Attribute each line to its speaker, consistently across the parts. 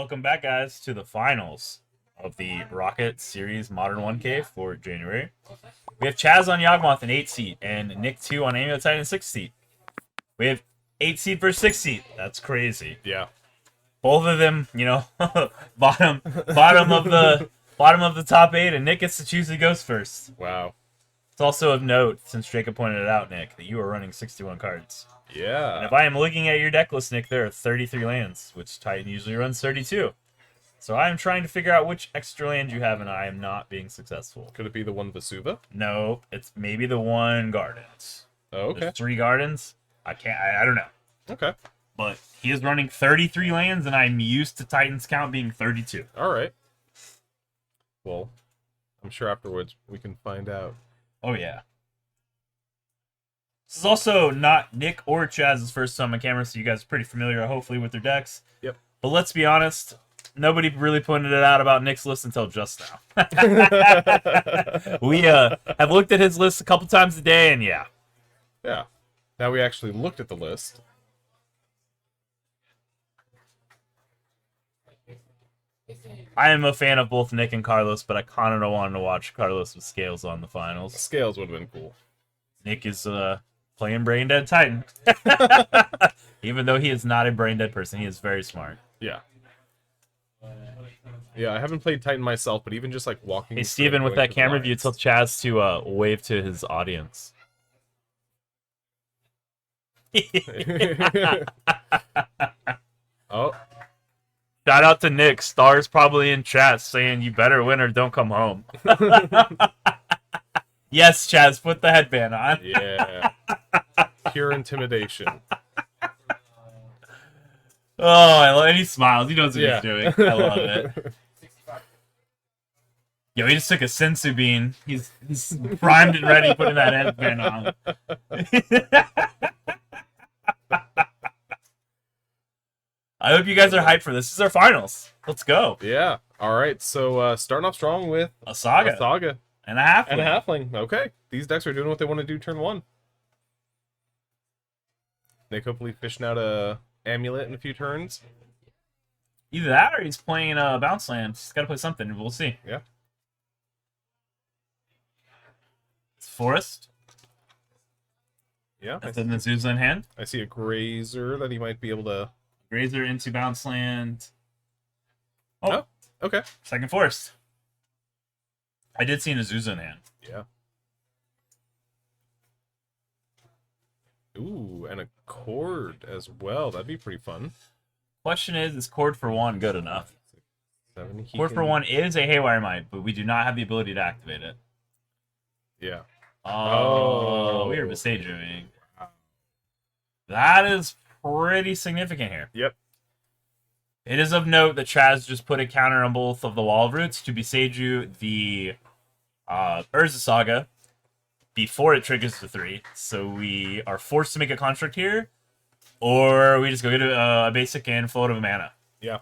Speaker 1: Welcome back, guys, to the finals of the Rocket Series Modern 1K for January. We have Chaz on Yawgmoth in 8 seat and Nick 2 on Amulet Titan in 6 seat. We have 8 seat versus 6 seat. That's crazy.
Speaker 2: Yeah.
Speaker 1: Both of them, you know, bottom of the top 8, and Nick gets to choose who goes first.
Speaker 2: Wow.
Speaker 1: It's also of note, since Jacob pointed it out, Nick, that you are running 61 cards.
Speaker 2: Yeah.
Speaker 1: And if I am looking at your deck list, Nick, there are 33 lands, which Titan usually runs 32. So I am trying to figure out which extra land you have, and I am not being successful.
Speaker 2: Could it be the one Vesuva?
Speaker 1: No, it's maybe the one Gardens.
Speaker 2: Oh, okay.
Speaker 1: There's 3 Gardens. I don't know.
Speaker 2: Okay.
Speaker 1: But he is running 33 lands, and I'm used to Titan's count being 32.
Speaker 2: All right. Well, I'm sure afterwards we can find out.
Speaker 1: Oh, yeah. This is also not Nick or Chaz's first time on camera, so you guys are pretty familiar, hopefully, with their decks.
Speaker 2: Yep.
Speaker 1: But let's be honest, nobody really pointed it out about Nick's list until just now. We have looked at his list a couple times a day, and yeah.
Speaker 2: Yeah. Now we actually looked at the list.
Speaker 1: I am a fan of both Nick and Carlos, but I kind of don't want to watch Carlos with Scales on the finals.
Speaker 2: Scales would have been cool.
Speaker 1: Nick is playing Brain Dead Titan. Even though he is not a brain dead person, he is very smart.
Speaker 2: Yeah. Yeah, I haven't played Titan myself, but even just like walking.
Speaker 1: Hey, Steven, with that camera view, tell Chaz to wave to his audience.
Speaker 2: Oh.
Speaker 1: Shout out to Nick. Star's probably in chat saying you better win or don't come home. Yes, Chaz, put the headband on.
Speaker 2: Yeah. Pure intimidation.
Speaker 1: Oh, I love it. He smiles. He knows what
Speaker 2: Yeah.
Speaker 1: he's doing. I love it. Yo, he just took a sensu bean. He's primed and ready, putting that headband on. I hope you guys are hyped for this. This is our finals. Let's go.
Speaker 2: Yeah. All right. So starting off strong with
Speaker 1: A saga.
Speaker 2: a saga
Speaker 1: And a half.
Speaker 2: and a halfling. Okay. These decks are doing what they want to do turn 1. Nick hopefully fishing out a amulet in a few turns.
Speaker 1: Either that or he's playing bounce land. He's got to play something. We'll see.
Speaker 2: Yeah.
Speaker 1: It's forest.
Speaker 2: Yeah.
Speaker 1: That's an Azusa in hand.
Speaker 2: I see a grazer that he might be able to.
Speaker 1: Grazer into bounce land.
Speaker 2: Oh, okay.
Speaker 1: Second forest. I did see an Azusa in hand.
Speaker 2: Yeah. Ooh, and a cord as well. That'd be pretty fun.
Speaker 1: Question is Cord for 1 good enough?
Speaker 2: 7.
Speaker 1: Cord for 1 is a Haywire Might, but we do not have the ability to activate it.
Speaker 2: Yeah.
Speaker 1: Oh, we are Besageing. That is pretty significant here.
Speaker 2: Yep.
Speaker 1: It is of note that Chaz just put a counter on both of the Wall of Roots to Beseiju the Urza Saga before it triggers the 3. So we are forced to make a construct here, or we just go get a basic and float of a mana.
Speaker 2: Yeah.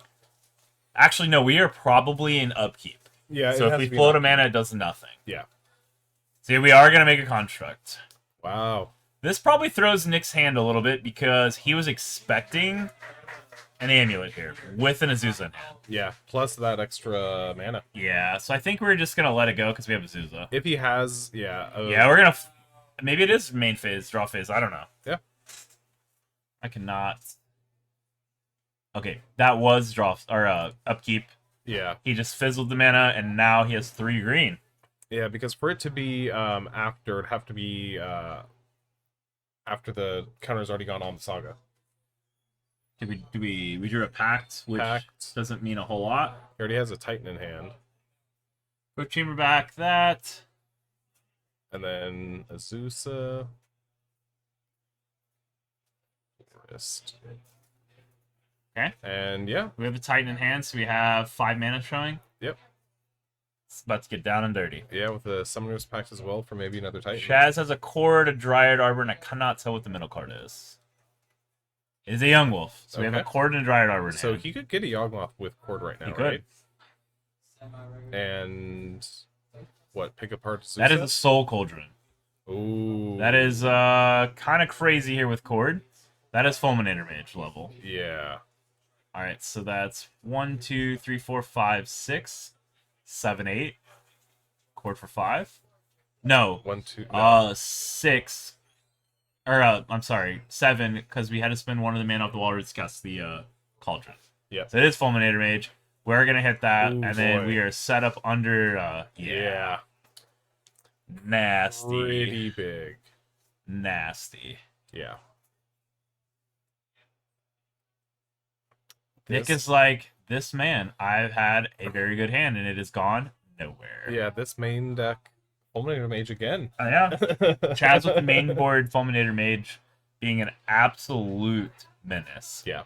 Speaker 1: Actually, no, we are probably in upkeep.
Speaker 2: Yeah.
Speaker 1: So if we float a mana, it does nothing.
Speaker 2: Yeah.
Speaker 1: See, we are going to make a construct.
Speaker 2: Wow.
Speaker 1: This probably throws Nick's hand a little bit because he was expecting an amulet here with an Azusa in hand.
Speaker 2: Yeah. Plus that extra mana.
Speaker 1: Yeah, so I think we're just going to let it go because we have Azusa.
Speaker 2: If he has, yeah.
Speaker 1: Yeah, we're going to... Maybe it is main phase, draw phase. I don't know.
Speaker 2: Yeah.
Speaker 1: I cannot... Okay, that was draw... Or upkeep.
Speaker 2: Yeah.
Speaker 1: He just fizzled the mana, and now he has 3 green.
Speaker 2: Yeah, because for it to be after, it'd have to be after the counter's already gone on the saga.
Speaker 1: We drew a pact, which doesn't mean a whole lot.
Speaker 2: He already has a Titan in hand.
Speaker 1: Quick chamber back that.
Speaker 2: And then Azusa. Forest.
Speaker 1: Okay.
Speaker 2: And yeah.
Speaker 1: We have a Titan in hand, so we have 5 mana showing.
Speaker 2: Yep.
Speaker 1: It's about to get down and dirty.
Speaker 2: Yeah, with the Summoner's Pact as well for maybe another Titan.
Speaker 1: Chaz has a Cord, a Dryad Arbor, and I cannot tell what the middle card is. It is a Yawgmoth. So we have a Cord and a Dryad Arbor.
Speaker 2: So he could get a Yawgmoth with Cord right now,
Speaker 1: he could.
Speaker 2: right? And what? Pick apart Azusa?
Speaker 1: That is a Soul Cauldron.
Speaker 2: Ooh.
Speaker 1: That is kind of crazy here with Cord. That is Fulminator Mage level.
Speaker 2: Yeah.
Speaker 1: All right, so that's 1, 2, 3, 4, 5, 6, 7, 8. Chord for 5. No.
Speaker 2: 1, 2. No.
Speaker 1: 6. Or I'm sorry, 7, because we had to spend one of the mana off the wall to discuss the cauldron.
Speaker 2: Yeah.
Speaker 1: So it is Fulminator Mage. We're gonna hit that,
Speaker 2: Ooh,
Speaker 1: and then
Speaker 2: boy.
Speaker 1: we are set up under.
Speaker 2: Yeah.
Speaker 1: Nasty.
Speaker 2: Pretty big.
Speaker 1: Nasty.
Speaker 2: Yeah.
Speaker 1: Nick is like, this man, I've had a very good hand, and it has gone nowhere.
Speaker 2: Yeah, this main deck, Fulminator Mage again.
Speaker 1: Oh, yeah. Chaz with the main board, Fulminator Mage being an absolute menace.
Speaker 2: Yeah.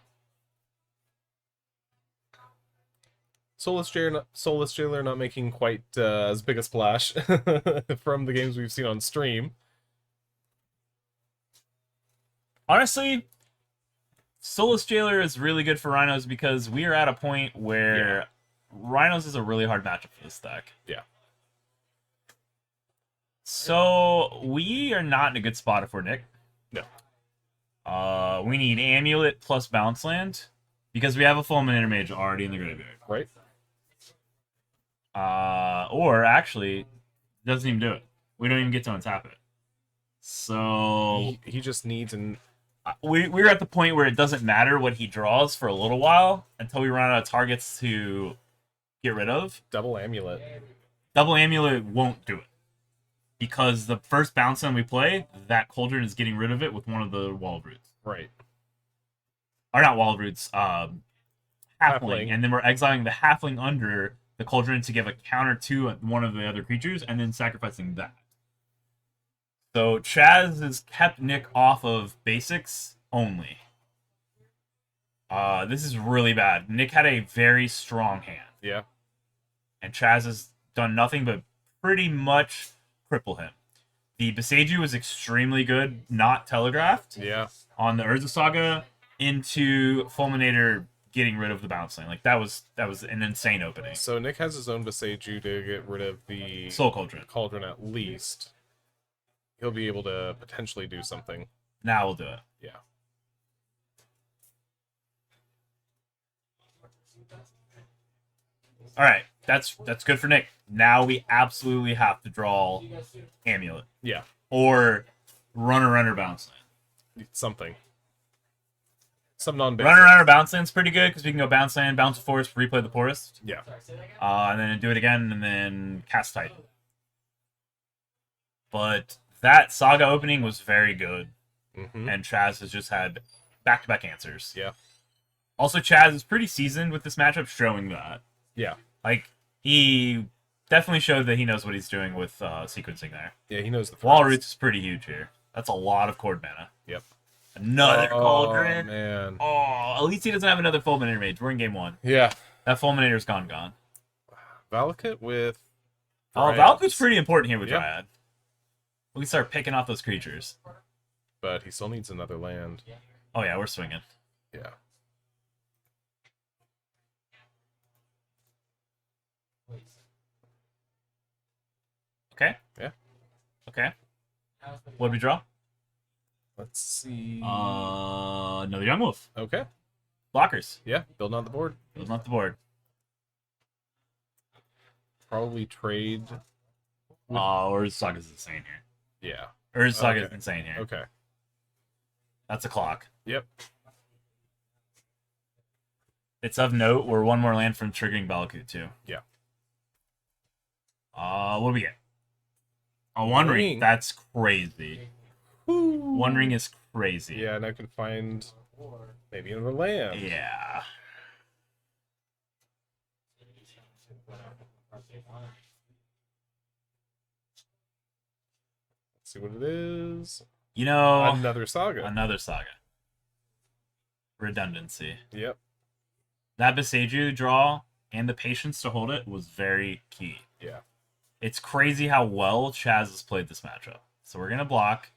Speaker 2: Soulless Jailer not making quite as big a splash from the games we've seen on stream.
Speaker 1: Honestly, Soulless Jailer is really good for Rhinos because we are at a point where Rhinos is a really hard matchup for this deck.
Speaker 2: Yeah.
Speaker 1: So we are not in a good spot if we're Nick.
Speaker 2: No.
Speaker 1: We need Amulet plus Bounce Land because we have a Fulminator Mage already in the graveyard.
Speaker 2: Right.
Speaker 1: Or actually, doesn't even do it. We don't even get to untap it. So
Speaker 2: He just needs an...
Speaker 1: we're at the point where it doesn't matter what he draws for a little while until we run out of targets to get rid of.
Speaker 2: Double Amulet.
Speaker 1: Double Amulet won't do it. Because the first bounce land we play, that Cauldron is getting rid of it with one of the Wall of Roots.
Speaker 2: Right.
Speaker 1: Or not Wall of Roots, Halfling.
Speaker 2: Halfling.
Speaker 1: And then we're exiling the Halfling under the Cauldron to give a counter to one of the other creatures, and then sacrificing that. So Chaz has kept Nick off of basics only. This is really bad. Nick had a very strong hand.
Speaker 2: Yeah.
Speaker 1: And Chaz has done nothing but pretty much cripple him. The Beseiju was extremely good, not telegraphed.
Speaker 2: Yeah.
Speaker 1: On the Urza Saga into Fulminator getting rid of the bounce lane. Like that was an insane opening.
Speaker 2: So Nick has his own Beseiju to get rid of the
Speaker 1: Soul Cauldron.
Speaker 2: Cauldron at least. He'll be able to potentially do something.
Speaker 1: Now we'll do it.
Speaker 2: Yeah.
Speaker 1: All right, that's good for Nick. Now we absolutely have to draw Amulet
Speaker 2: Yeah.
Speaker 1: or runner bounce lane.
Speaker 2: Something. Some non-basic.
Speaker 1: Runner bounce lane's pretty good because we can go bounce land, bounce forest, replay the forest.
Speaker 2: Yeah.
Speaker 1: And then do it again, and then cast Titan. But that Saga opening was very good, and Chaz has just had back-to-back answers.
Speaker 2: Yeah.
Speaker 1: Also, Chaz is pretty seasoned with this matchup, showing that.
Speaker 2: Yeah.
Speaker 1: Like, he definitely showed that he knows what he's doing with sequencing there.
Speaker 2: Yeah, he knows the
Speaker 1: Wall
Speaker 2: threats.
Speaker 1: Roots is pretty huge here. That's a lot of cord mana.
Speaker 2: Yep.
Speaker 1: Another Cauldron.
Speaker 2: Oh, man.
Speaker 1: Oh, at least he doesn't have another Fulminator Mage. We're in game 1.
Speaker 2: Yeah.
Speaker 1: That Fulminator's gone.
Speaker 2: Valakut with...
Speaker 1: Oh, Valakut's pretty important here with
Speaker 2: Yep.
Speaker 1: Dryad. We can start picking off those creatures.
Speaker 2: But he still needs another land.
Speaker 1: Oh yeah, we're swinging.
Speaker 2: Yeah.
Speaker 1: Okay.
Speaker 2: Yeah.
Speaker 1: Okay. What did we draw?
Speaker 2: Let's see.
Speaker 1: Another Yawgmoth.
Speaker 2: Okay.
Speaker 1: Blockers.
Speaker 2: Yeah, building on the board.
Speaker 1: Building off the board.
Speaker 2: Probably trade.
Speaker 1: Urza Saga's insane here.
Speaker 2: Yeah.
Speaker 1: Urza Saga's
Speaker 2: Okay.
Speaker 1: insane here.
Speaker 2: Okay.
Speaker 1: That's a clock.
Speaker 2: Yep.
Speaker 1: It's of note, we're one more land from triggering Valakut too.
Speaker 2: Yeah.
Speaker 1: What do we get? A One Ring. That's crazy.
Speaker 2: Woo.
Speaker 1: One Ring is crazy.
Speaker 2: Yeah, and I can find maybe another land.
Speaker 1: Yeah.
Speaker 2: Let's see what it is.
Speaker 1: You know,
Speaker 2: Another saga.
Speaker 1: another Saga. Redundancy.
Speaker 2: Yep.
Speaker 1: That Beseiju draw and the patience to hold it was very key.
Speaker 2: Yeah.
Speaker 1: It's crazy how well Chaz has played this matchup. So we're going to block.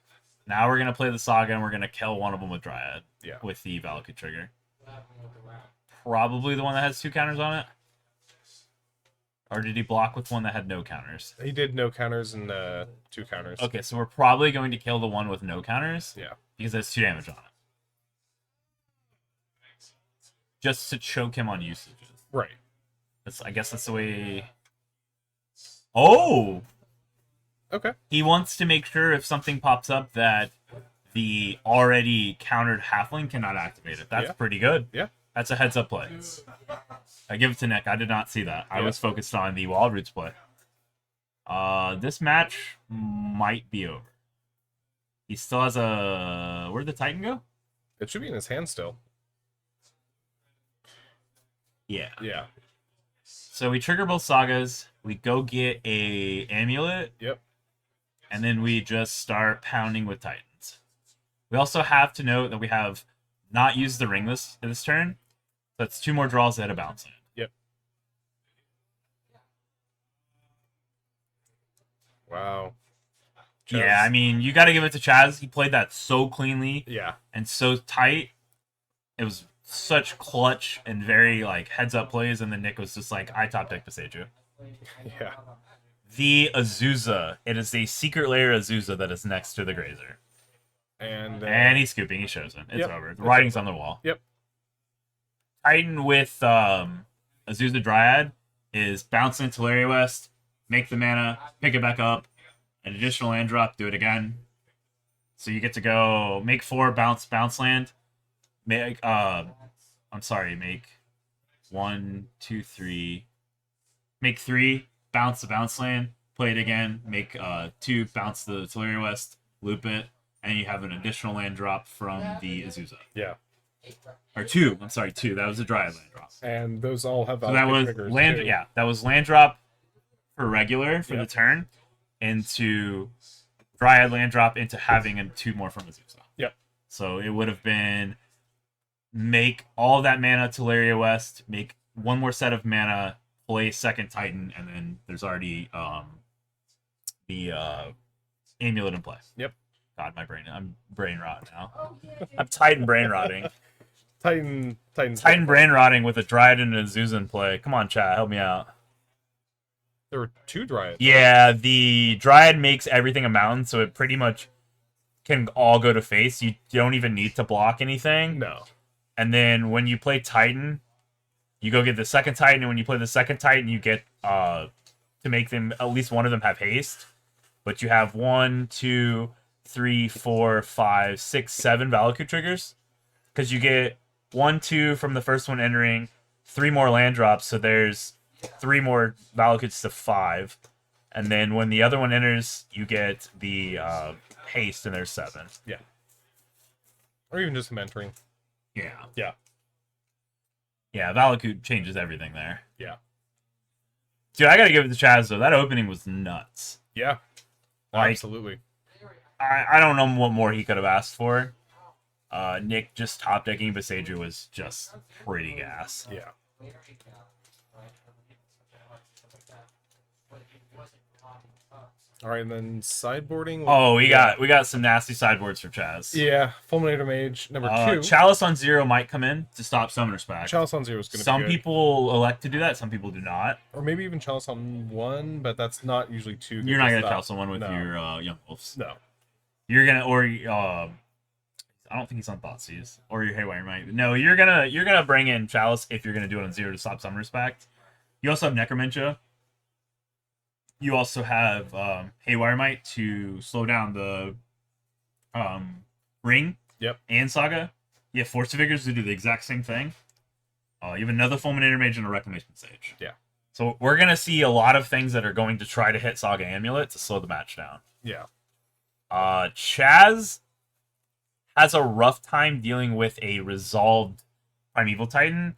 Speaker 1: Now we're going to play the Saga, and we're going to kill one of them with Dryad.
Speaker 2: Yeah.
Speaker 1: With the Valakut trigger. Probably the one that has 2 counters on it. Or did he block with one that had no counters?
Speaker 2: He did no counters and 2 counters.
Speaker 1: Okay, so we're probably going to kill the one with no counters.
Speaker 2: Yeah.
Speaker 1: Because it has 2 damage on it. just to choke him on usages.
Speaker 2: Right.
Speaker 1: I guess that's the way... Oh!
Speaker 2: Okay.
Speaker 1: He wants to make sure if something pops up that the already countered halfling cannot activate it. That's pretty good.
Speaker 2: Yeah.
Speaker 1: That's a heads-up play. I give it to Nick. I did not see that. I was focused on the Wild Roots play. This match might be over. He still has a... Where'd the Titan go?
Speaker 2: It should be in his hand still.
Speaker 1: Yeah.
Speaker 2: Yeah.
Speaker 1: So we trigger both sagas. We go get a amulet.
Speaker 2: Yep.
Speaker 1: And then we just start pounding with Titans. We also have to note that we have not used the ring this turn. So that's 2 more draws ahead of bounce land.
Speaker 2: Yep. Wow. Chaz.
Speaker 1: Yeah, I mean, you got to give it to Chaz. He played that so cleanly.
Speaker 2: Yeah.
Speaker 1: And so tight. It was such clutch and very, like, heads-up plays. And then Nick was just like, I top deck Beseju.
Speaker 2: Yeah.
Speaker 1: The Azusa. It is a secret layer Azusa that is next to the Grazer.
Speaker 2: And
Speaker 1: he's scooping. He shows him. It's
Speaker 2: yep,
Speaker 1: over. The writing's on the wall.
Speaker 2: Yep.
Speaker 1: Titan with Azusa Dryad is bounce into Teleria West, make the mana, pick it back up, an additional land drop, do it again. So you get to go make 4 bounce land. Make make 1, 2, 3. Make 3, bounce the bounce land, play it again, make 2, bounce the Teleria West, loop it, and you have an additional land drop from the Azusa.
Speaker 2: Yeah.
Speaker 1: Or 2. I'm sorry, 2. That was a Dryad land drop.
Speaker 2: And those all have
Speaker 1: So that was
Speaker 2: triggers
Speaker 1: land.
Speaker 2: too.
Speaker 1: Yeah, that was land drop for regular for
Speaker 2: Yep.
Speaker 1: the turn, into Dryad land drop into having 2 more from Azusa.
Speaker 2: Yep.
Speaker 1: So it would have been make all that mana Teleria West, make 1 more set of mana, play second Titan, and then there's already the amulet in play.
Speaker 2: Yep.
Speaker 1: God, I'm brain rot now. I'm Titan brain rotting.
Speaker 2: Titan
Speaker 1: brain rotting with a Dryad and an Azusa in play. Come on, chat, help me out.
Speaker 2: There were 2 Dryads.
Speaker 1: Yeah, the Dryad makes everything a mountain, so it pretty much can all go to face. You don't even need to block anything.
Speaker 2: No.
Speaker 1: And then when you play Titan, you go get the second Titan, and when you play the second Titan, you get to make them, at least one of them, have haste. But you have 1, 2, 3, 4, 5, 6, 7 Valakut triggers. Because you get 1, 2 from the first one entering, 3 more land drops, so there's 3 more Valakuts to 5. And then when the other one enters, you get the haste, and there's 7.
Speaker 2: Yeah. Or even just him entering.
Speaker 1: Yeah.
Speaker 2: Yeah.
Speaker 1: Yeah, Valakut changes everything there.
Speaker 2: Yeah.
Speaker 1: Dude, I gotta give it to Chaz, though. That opening was nuts.
Speaker 2: Yeah.
Speaker 1: Like,
Speaker 2: absolutely.
Speaker 1: I don't know what more he could have asked for. Nick just top decking Beseju was just pretty gas.
Speaker 2: Yeah. All right, and then sideboarding.
Speaker 1: Oh, we got some nasty sideboards for Chaz.
Speaker 2: Yeah, Fulminator Mage number 2.
Speaker 1: Chalice on 0 might come in to stop Summoner Spec.
Speaker 2: Chalice on 0 is going to be
Speaker 1: Some
Speaker 2: good.
Speaker 1: people elect to do that. Some people do not.
Speaker 2: Or maybe even Chalice on 1, but that's not usually too good.
Speaker 1: You're not
Speaker 2: to
Speaker 1: gonna
Speaker 2: stop.
Speaker 1: Chalice on 1 with
Speaker 2: No.
Speaker 1: your Yawgmoths.
Speaker 2: No.
Speaker 1: You're gonna, or I don't think he's on Thoughtseize or your Haywire Might. No, you're gonna bring in Chalice if you're gonna do it on 0 to stop Summoner Spec. You also have Necromentia. You also have Haywire Might to slow down the Ring.
Speaker 2: Yep.
Speaker 1: And Saga. You have Force of Vigors to do the exact same thing. You have another Fulminator Mage and a Reclamation Sage.
Speaker 2: Yeah.
Speaker 1: So we're gonna see a lot of things that are going to try to hit Saga Amulet to slow the match down.
Speaker 2: Yeah.
Speaker 1: Chaz has a rough time dealing with a resolved Primeval Titan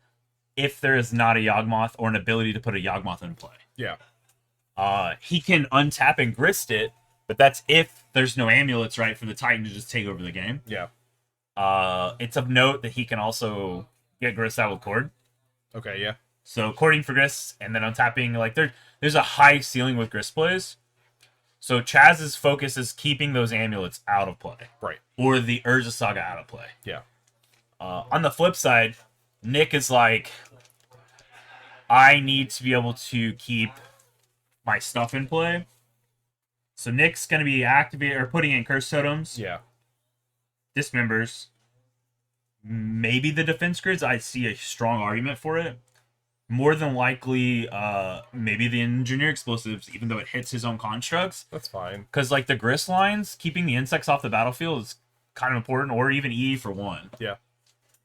Speaker 1: if there is not a Yawgmoth or an ability to put a Yawgmoth in play.
Speaker 2: Yeah.
Speaker 1: He can untap and grist it, but that's if there's no amulets, right, for the Titan to just take over the game.
Speaker 2: Yeah.
Speaker 1: It's of note that he can also get grist out with Cord.
Speaker 2: Okay, yeah.
Speaker 1: So cording for grist and then untapping, like there's a high ceiling with grist plays. So Chaz's focus is keeping those amulets out of play.
Speaker 2: Right.
Speaker 1: Or the Urza Saga out of play.
Speaker 2: Yeah.
Speaker 1: On the flip side, Nick is like, I need to be able to keep my stuff in play. So Nick's going to be activating or putting in Curse Totems,
Speaker 2: Yeah.
Speaker 1: Dismembers, maybe the defense grids. I see a strong argument for it. More than likely, maybe the engineer explosives, even though it hits his own constructs.
Speaker 2: That's fine.
Speaker 1: Because, like, the grist lines, keeping the insects off the battlefield is kind of important, or even E for 1.
Speaker 2: Yeah.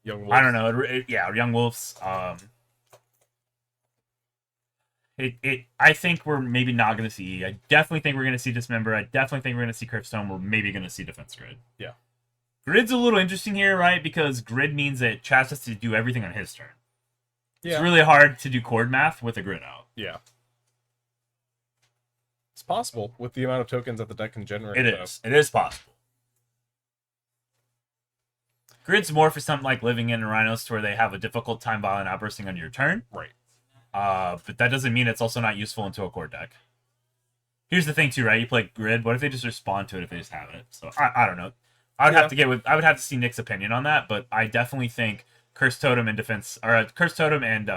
Speaker 2: Young wolves.
Speaker 1: I don't know. Yeah, young wolves. I think we're maybe not going to see E. I definitely think we're going to see Dismember. I definitely think we're going to see Cryptstone. We're maybe going to see Defense Grid.
Speaker 2: Yeah.
Speaker 1: Grid's a little interesting here, right? Because grid means that Chaz has to do everything on his turn.
Speaker 2: Yeah.
Speaker 1: It's really hard to do chord math with a grid out.
Speaker 2: Yeah. It's possible with the amount of tokens that the deck can generate.
Speaker 1: It is. It is possible. Grid's more for something like Living in Rhinos to where they have a difficult time violent outbursting on your turn.
Speaker 2: Right.
Speaker 1: But that doesn't mean it's also not useful into a chord deck. Here's the thing too, right? You play grid. What if they just respond to it if they just have it? So I don't know. I would have to see Nick's opinion on that, but I definitely think Curse Totem and Defense, or Curse Totem and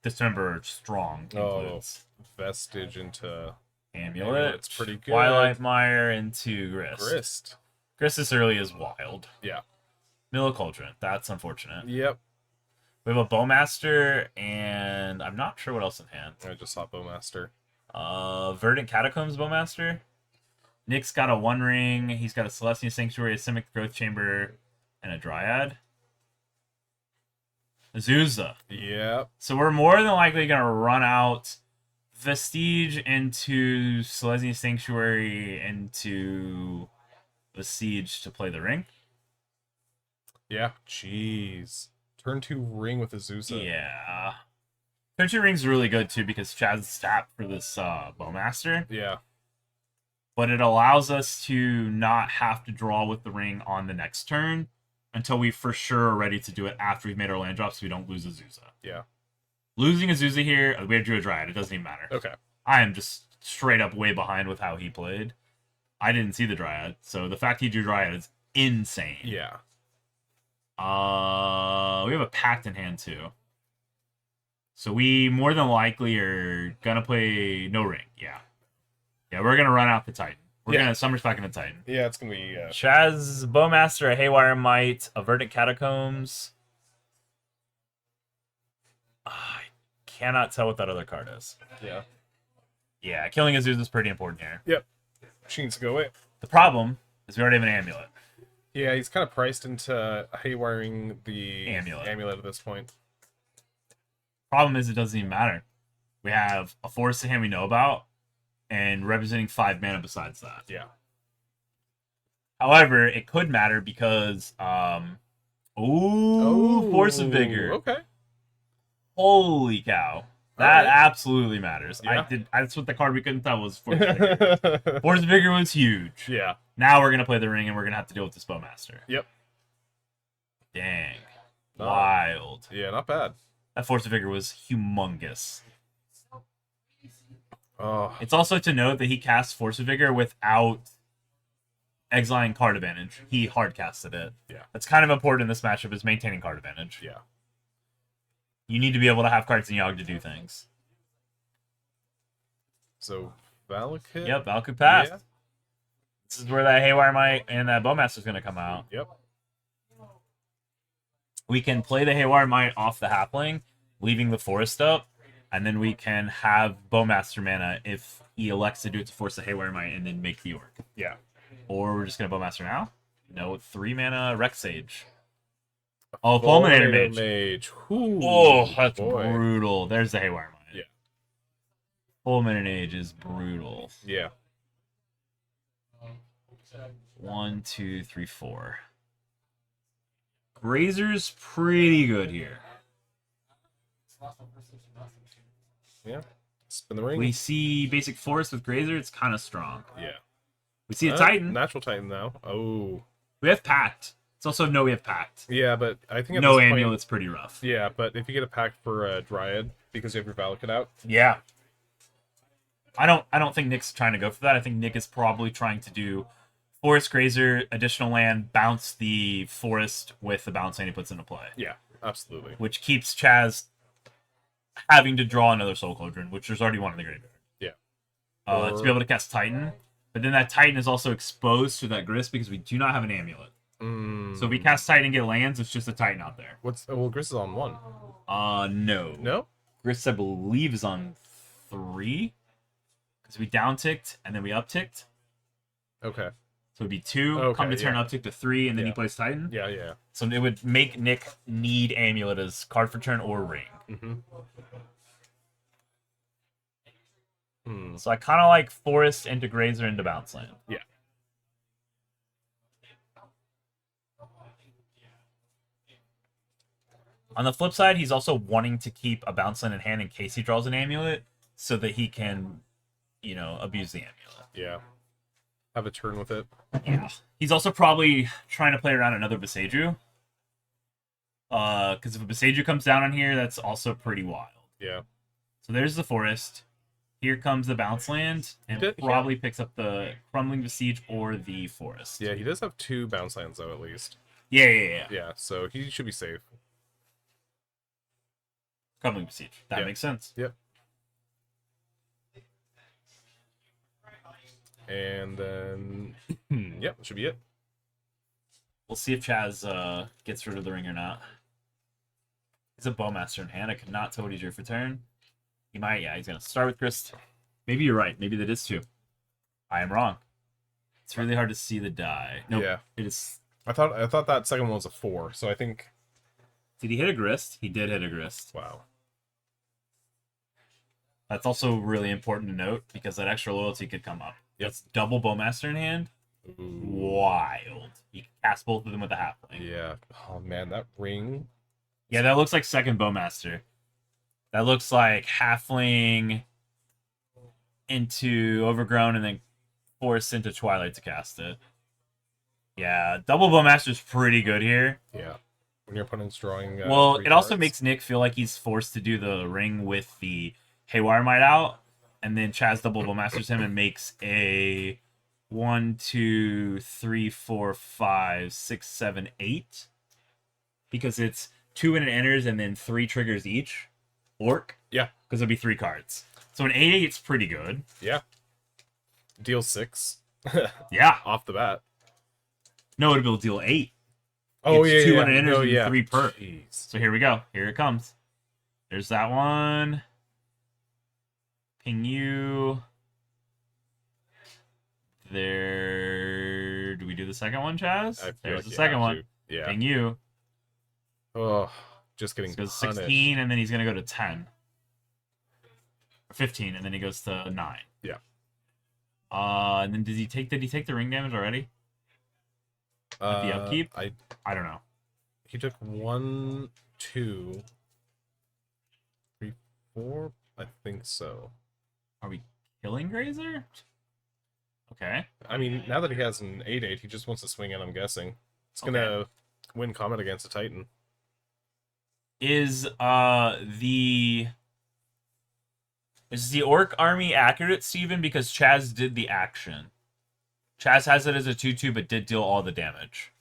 Speaker 1: Dismember are strong includes.
Speaker 2: Vestige into
Speaker 1: Amulet.
Speaker 2: It's pretty good.
Speaker 1: Twilight Mire into Grist. Grist this early is wild.
Speaker 2: Yeah.
Speaker 1: Millicauldron. That's unfortunate.
Speaker 2: Yep.
Speaker 1: We have a Bowmaster, and I'm not sure what else in hand.
Speaker 2: I just saw Bowmaster.
Speaker 1: Verdant Catacombs Bowmaster. Nick's got a One Ring. He's got a Celestial Sanctuary, a Simic Growth Chamber, and a Dryad. Azusa.
Speaker 2: Yep.
Speaker 1: So we're more than likely going to run out Vestige into Celestial Sanctuary into the Siege to play the Ring.
Speaker 2: Yeah. Jeez. Turn 2 Ring with Azusa.
Speaker 1: Yeah. Turn 2 Ring's really good too because Chaz's tapped for this Bowmaster.
Speaker 2: Yeah.
Speaker 1: But it allows us to not have to draw with the Ring on the next turn until we for sure are ready to do it after we've made our land drops so we don't lose Azusa.
Speaker 2: Yeah. Losing
Speaker 1: Azusa here, we drew a Dryad. It doesn't even matter.
Speaker 2: Okay.
Speaker 1: I am just straight up way behind with how he played. I didn't see the Dryad, so the fact he drew Dryad is insane.
Speaker 2: Yeah.
Speaker 1: We have a Pact in hand too. So we more than likely are gonna play no Ring. Yeah. Yeah, we're gonna run out the Titan. We're gonna Summer Spec in the Titan.
Speaker 2: Yeah, it's gonna be
Speaker 1: Chaz, Bowmaster, a Haywire Might, a Verdant Catacombs. I cannot tell what that other card is.
Speaker 2: Yeah.
Speaker 1: Yeah, killing Azusa is pretty important here.
Speaker 2: Yep. She needs to go away.
Speaker 1: The problem is we already have an Amulet.
Speaker 2: Yeah, he's kind of priced into haywiring the
Speaker 1: Amulet
Speaker 2: at this point.
Speaker 1: Problem is it doesn't even matter. We have a forest in hand we know about, and representing 5 mana besides that.
Speaker 2: Yeah.
Speaker 1: However, it could matter because Force of Vigor.
Speaker 2: Okay.
Speaker 1: Holy cow. That
Speaker 2: right.
Speaker 1: Absolutely matters.
Speaker 2: Yeah.
Speaker 1: That's what the card we couldn't tell was Force of Vigor. Force of Vigor was huge.
Speaker 2: Yeah.
Speaker 1: Now we're gonna play the Ring and we're gonna have to deal with this Bowmaster.
Speaker 2: Yep.
Speaker 1: Dang. Wild.
Speaker 2: Yeah, not bad.
Speaker 1: That Force of Vigor was humongous.
Speaker 2: Oh.
Speaker 1: It's also to note that he casts Force of Vigor without exiling card advantage. He hard casted it.
Speaker 2: Yeah.
Speaker 1: That's kind of important in this matchup is maintaining card advantage.
Speaker 2: Yeah.
Speaker 1: You need to be able to have cards in Yawg to do things.
Speaker 2: So Valakut?
Speaker 1: Yep, Valakut passed.
Speaker 2: Yeah.
Speaker 1: This is where that Haywire Might and that Bowmaster is going to come out.
Speaker 2: Yep.
Speaker 1: We can play the Haywire Might off the Halfling, leaving the Forest up, and then we can have Bowmaster mana if he elects to do it to force the Haywire Might and then make the Orc.
Speaker 2: Yeah.
Speaker 1: Or we're just going to Bowmaster now? No, 3 mana Rex Sage. Oh, Fulminator Mage.
Speaker 2: Ooh,
Speaker 1: Oh, that's
Speaker 2: boy.
Speaker 1: brutal. There's the Haywire Might.
Speaker 2: Yeah.
Speaker 1: Fulminator Mage is brutal.
Speaker 2: Yeah.
Speaker 1: 1, 2, 3, 4. Grazer's pretty good here.
Speaker 2: Yeah. Spin the ring.
Speaker 1: We see basic forest with Grazer. It's kind of strong.
Speaker 2: Yeah.
Speaker 1: We see a Titan.
Speaker 2: Natural Titan now. Oh.
Speaker 1: We have Pact. It's also we have Pact.
Speaker 2: Yeah, but I think at
Speaker 1: No
Speaker 2: this
Speaker 1: Amulet's
Speaker 2: point,
Speaker 1: pretty rough.
Speaker 2: yeah, but if you get a pact for a Dryad because you have your Valakut out.
Speaker 1: Yeah. I don't think Nick's trying to go for that. I think Nick is probably trying to do Forest Grazer, additional land, bounce the forest with the bounce land he puts into play.
Speaker 2: Yeah, absolutely.
Speaker 1: Which keeps Chaz having to draw another Soul Cauldron, which there's already one in the graveyard.
Speaker 2: Yeah.
Speaker 1: To be able to cast Titan. But then that Titan is also exposed to that Grist because we do not have an Amulet. So if we cast Titan and get lands, it's just a Titan out there.
Speaker 2: Well, Gris is on 1.
Speaker 1: No.
Speaker 2: No?
Speaker 1: Gris, I believe, is on 3. Because we down ticked and then we up ticked.
Speaker 2: Okay.
Speaker 1: So it'd be 2,
Speaker 2: Okay,
Speaker 1: come to turn
Speaker 2: yeah.
Speaker 1: up tick to 3, and then he
Speaker 2: Yeah.
Speaker 1: plays Titan.
Speaker 2: Yeah.
Speaker 1: So it would make Nick need Amulet as card for turn or ring. So I kind of like Forest into Grazer into Bounce Land.
Speaker 2: Yeah.
Speaker 1: On the flip side, he's also wanting to keep a Bounce Land in hand in case he draws an Amulet, so that he can, abuse the Amulet.
Speaker 2: Yeah. Have a turn with it.
Speaker 1: Yeah. He's also probably trying to play around another Beseiju. Because if a Beseiju comes down on here, that's also pretty wild.
Speaker 2: Yeah.
Speaker 1: So there's the Forest. Here comes the Bounce Land, and probably picks up the Crumbling Besiege or the Forest.
Speaker 2: Yeah, he does have 2 bounce lands, though, at least.
Speaker 1: Yeah.
Speaker 2: Yeah, so he should be safe.
Speaker 1: Crumbling Besiege. That makes sense.
Speaker 2: Yep. And then, yep, should be it.
Speaker 1: We'll see if Chaz gets rid of the ring or not. He's a Bowmaster in hand. I could not tell what he's here for turn. He might, yeah. He's going to start with Grist. Maybe you're right. Maybe that is 2. I am wrong. It's really hard to see the die. Nope,
Speaker 2: Yeah.
Speaker 1: it is.
Speaker 2: I thought that second one was a 4, so I think...
Speaker 1: Did he hit a Grist? He did hit a Grist.
Speaker 2: Wow.
Speaker 1: That's also really important to note, because that extra loyalty could come up.
Speaker 2: Yep.
Speaker 1: That's double Bowmaster in hand.
Speaker 2: Ooh.
Speaker 1: Wild. You can cast both of them with a halfling.
Speaker 2: Yeah. Oh, man, that ring...
Speaker 1: Yeah, that looks like second Bowmaster. That looks like halfling into Overgrown and then Force into Twilight to cast it. Yeah, double Bowmaster's pretty good here.
Speaker 2: Yeah. When your opponent's drawing...
Speaker 1: well,
Speaker 2: 3
Speaker 1: it also
Speaker 2: cards.
Speaker 1: makes Nick feel like he's forced to do the ring with the Haywire Might out, and then Chaz double Bowmasters him and makes a 1, 2, 3, 4, 5, 6, 7, 8. Because it's 2 when it enters and then 3 triggers each. Orc.
Speaker 2: Yeah.
Speaker 1: Because it'll be 3 cards. So an 8/8's pretty good.
Speaker 2: Yeah. Deal 6.
Speaker 1: Yeah.
Speaker 2: Off the bat.
Speaker 1: No, it'll deal 8.
Speaker 2: Oh,
Speaker 1: it's
Speaker 2: yeah,
Speaker 1: 2 when it enters
Speaker 2: no,
Speaker 1: and
Speaker 2: yeah.
Speaker 1: 3 per.
Speaker 2: Jeez.
Speaker 1: So here we go. Here it comes. There's that one. Ping you. There. Do we do the second one, Chaz?
Speaker 2: I feel
Speaker 1: There's
Speaker 2: like
Speaker 1: the
Speaker 2: you
Speaker 1: second
Speaker 2: have
Speaker 1: one.
Speaker 2: to. Yeah.
Speaker 1: Ping you.
Speaker 2: Oh, just getting
Speaker 1: He goes
Speaker 2: punished.
Speaker 1: 16, and then he's going to go to 10. Or 15, and then he goes to 9.
Speaker 2: Yeah.
Speaker 1: And then did he take the ring damage already? At the upkeep? I don't know.
Speaker 2: He took 1, 2, 3, 4. I think so.
Speaker 1: Are we killing Grazer? Okay.
Speaker 2: I mean, now that he has an 8/8, he just wants to swing in, I'm guessing. It's gonna win combat against a Titan.
Speaker 1: Is the Orc army accurate, Steven? Because Chaz did the action. Chaz has it as a 2/2, but did deal all the damage.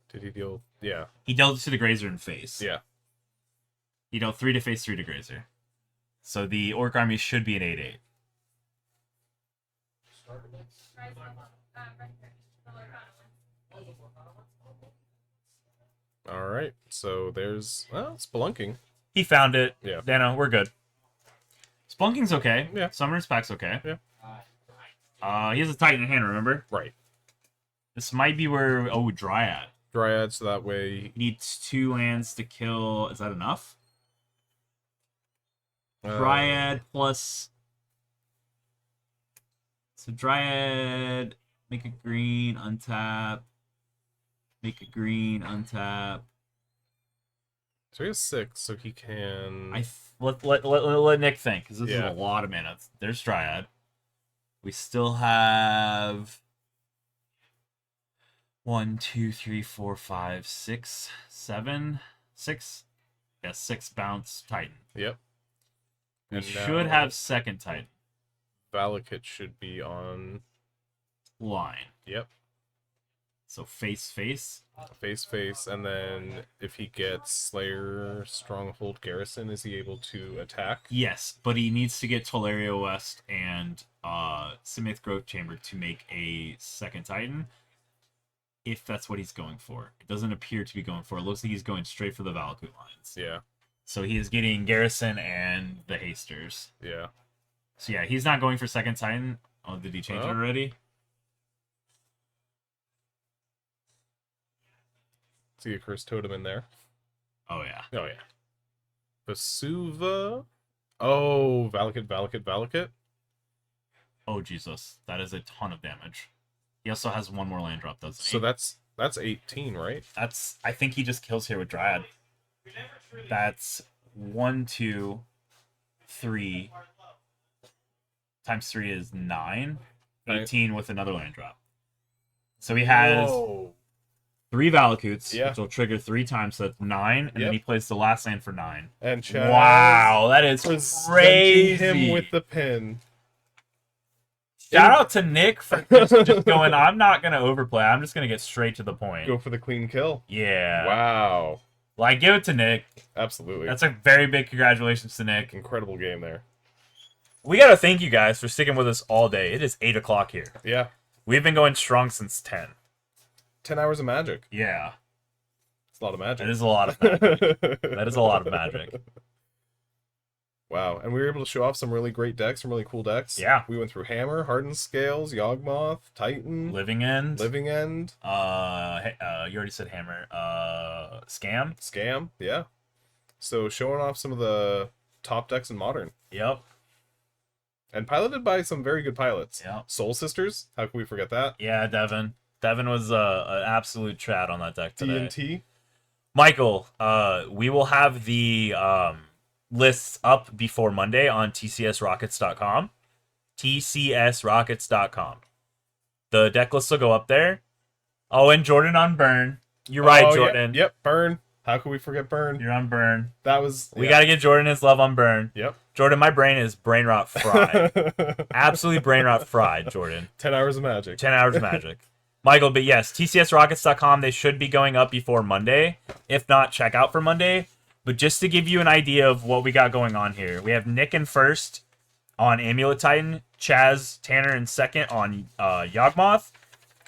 Speaker 2: Did he deal? Yeah.
Speaker 1: He dealt it to the Grazer in face.
Speaker 2: Yeah.
Speaker 1: He dealt 3 to face, 3 to Grazer. So the Orc army should be an 8/8.
Speaker 2: All right. So there's spelunking.
Speaker 1: He found it.
Speaker 2: Yeah.
Speaker 1: Dano, we're good. Splunking's okay.
Speaker 2: Yeah.
Speaker 1: Summoner's Pack's okay.
Speaker 2: Yeah.
Speaker 1: He has a Titan in hand, remember?
Speaker 2: Right.
Speaker 1: This might be where... Oh, Dryad.
Speaker 2: Dryad, so that way.
Speaker 1: He needs 2 lands to kill... Is that enough? Dryad plus... So Dryad, make a green, untap. Make a green, untap.
Speaker 2: So he has 6, so he can.
Speaker 1: Let Nick think, because this
Speaker 2: Yeah.
Speaker 1: is a lot of mana. There's Dryad. We still have 1, 2, 3, 4, 5, 6, 7, 6. Yeah, 6 bounce Titan.
Speaker 2: Yep.
Speaker 1: We
Speaker 2: And
Speaker 1: should
Speaker 2: now
Speaker 1: have second Titan
Speaker 2: Valakut should be on.
Speaker 1: line.
Speaker 2: Yep.
Speaker 1: So face.
Speaker 2: Face, and then if he gets Slayer, Stronghold, Garrison, is he able to attack?
Speaker 1: Yes, but he needs to get Tolaria West and Smith Growth Chamber to make a second Titan. if that's what he's going for. It doesn't appear to be going for. It looks like he's going straight for the Valakut lines.
Speaker 2: Yeah.
Speaker 1: So he is getting Garrison and the Hasters.
Speaker 2: Yeah.
Speaker 1: So yeah, he's not going for second Titan. Oh, did he change it already?
Speaker 2: See a Cursed Totem in there.
Speaker 1: Oh yeah.
Speaker 2: Oh yeah. Vesuva. Oh, Valakut.
Speaker 1: Oh Jesus, that is a ton of damage. He also has one more land drop, doesn't he?
Speaker 2: So that's 18, right?
Speaker 1: That's, I think he just kills here with Dryad. That's 1, 2, 3. Times 3 is 9. 18 with another land drop. So he has 3 Valakuts, which will trigger 3 times, so that's 9, and then he plays the last land for 9.
Speaker 2: And Chaz
Speaker 1: wow, that is crazy.
Speaker 2: Him with the pin.
Speaker 1: Shout out to Nick for just going, I'm not going to overplay. I'm just going to get straight to the point.
Speaker 2: Go for the clean kill.
Speaker 1: Yeah.
Speaker 2: Wow.
Speaker 1: Like, give it to Nick.
Speaker 2: Absolutely.
Speaker 1: That's a very big congratulations to Nick.
Speaker 2: Incredible game there.
Speaker 1: We got to thank you guys for sticking with us all day. It is 8 o'clock here.
Speaker 2: Yeah.
Speaker 1: We've been going strong since 10.
Speaker 2: 10 hours of magic.
Speaker 1: Yeah.
Speaker 2: It's a lot of magic.
Speaker 1: That is a lot of magic. That is a lot of magic.
Speaker 2: Wow, and we were able to show off some really great decks, some really cool decks.
Speaker 1: Yeah.
Speaker 2: We went through Hammer, Hardened Scales, Yawgmoth, Titan,
Speaker 1: Living End.
Speaker 2: You
Speaker 1: already said Hammer. Scam.
Speaker 2: Yeah. So showing off some of the top decks in Modern.
Speaker 1: Yep.
Speaker 2: And piloted by some very good pilots.
Speaker 1: Yep.
Speaker 2: Soul Sisters, how can we forget that?
Speaker 1: Yeah, Devin. Devin was an absolute trad on that deck today.
Speaker 2: DNT.
Speaker 1: Michael, we will have the lists up before Monday on tcsrockets.com. tcsrockets.com. The deck lists will go up there. Oh, and Jordan on Burn. You're right, Jordan.
Speaker 2: Yep, Burn. How could we forget Burn?
Speaker 1: You're on Burn.
Speaker 2: That was...
Speaker 1: We got to give Jordan his love on Burn.
Speaker 2: Yep.
Speaker 1: Jordan, my brain is brain rot fried. Absolutely brain rot fried, Jordan.
Speaker 2: 10 hours of magic.
Speaker 1: 10 hours of magic. Michael, but yes, tcsrockets.com, they should be going up before Monday. If not, check out for Monday. But just to give you an idea of what we got going on here, we have Nick in first on Amulet Titan, Chaz Tanner in second on Yawgmoth.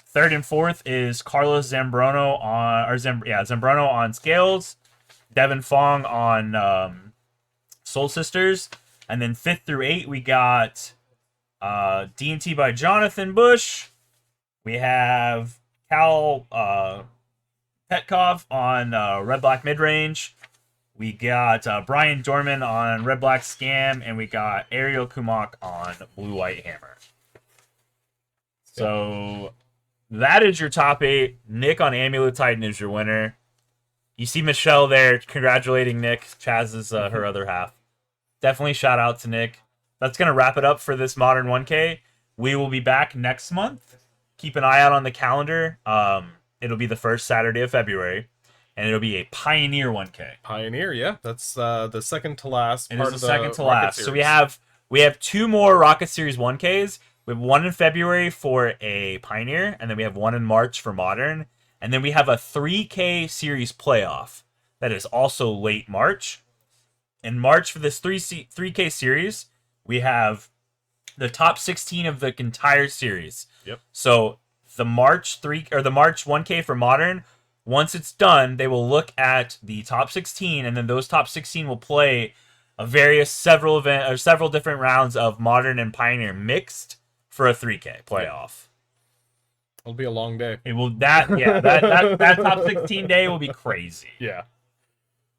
Speaker 1: Third and fourth is Carlos Zambrono Zambrono on Scales, Devin Fong on Soul Sisters, and then 5th through 8 we got D&T by Jonathan Bush. We have Cal Petkov on Red Black Midrange. We got Brian Dorman on Red Black Scam, and we got Ariel Kumok on Blue White Hammer. So that is your top 8. Nick on Amulet Titan is your winner. You see Michelle there congratulating Nick. Chaz is her other half. Definitely shout out to Nick. That's going to wrap it up for this Modern 1K. We will be back next month. Keep an eye out on the calendar. It'll be the first Saturday of February. And it'll be a Pioneer 1K.
Speaker 2: Pioneer, yeah. That's the second to last
Speaker 1: It
Speaker 2: part
Speaker 1: is
Speaker 2: of
Speaker 1: the
Speaker 2: the
Speaker 1: second to
Speaker 2: Rocket
Speaker 1: last. So
Speaker 2: Series.
Speaker 1: we have 2 more Rocket Series 1Ks. We have one in February for a Pioneer, and then we have one in March for Modern. And then we have a 3K Series playoff that is also late March. In March for this 3K Series, we have the top 16 of the entire series.
Speaker 2: Yep.
Speaker 1: So the March 1K for Modern, once it's done, they will look at the top 16, and then those top 16 will play several different rounds of Modern and Pioneer mixed for a 3K playoff.
Speaker 2: It'll be a long day.
Speaker 1: It will that top 16 day will be crazy.
Speaker 2: Yeah.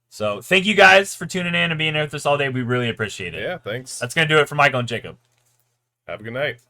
Speaker 1: So thank you guys for tuning in and being here with us all day. We really appreciate it.
Speaker 2: Yeah, thanks.
Speaker 1: That's gonna do it for Michael and Jacob.
Speaker 2: Have a good night.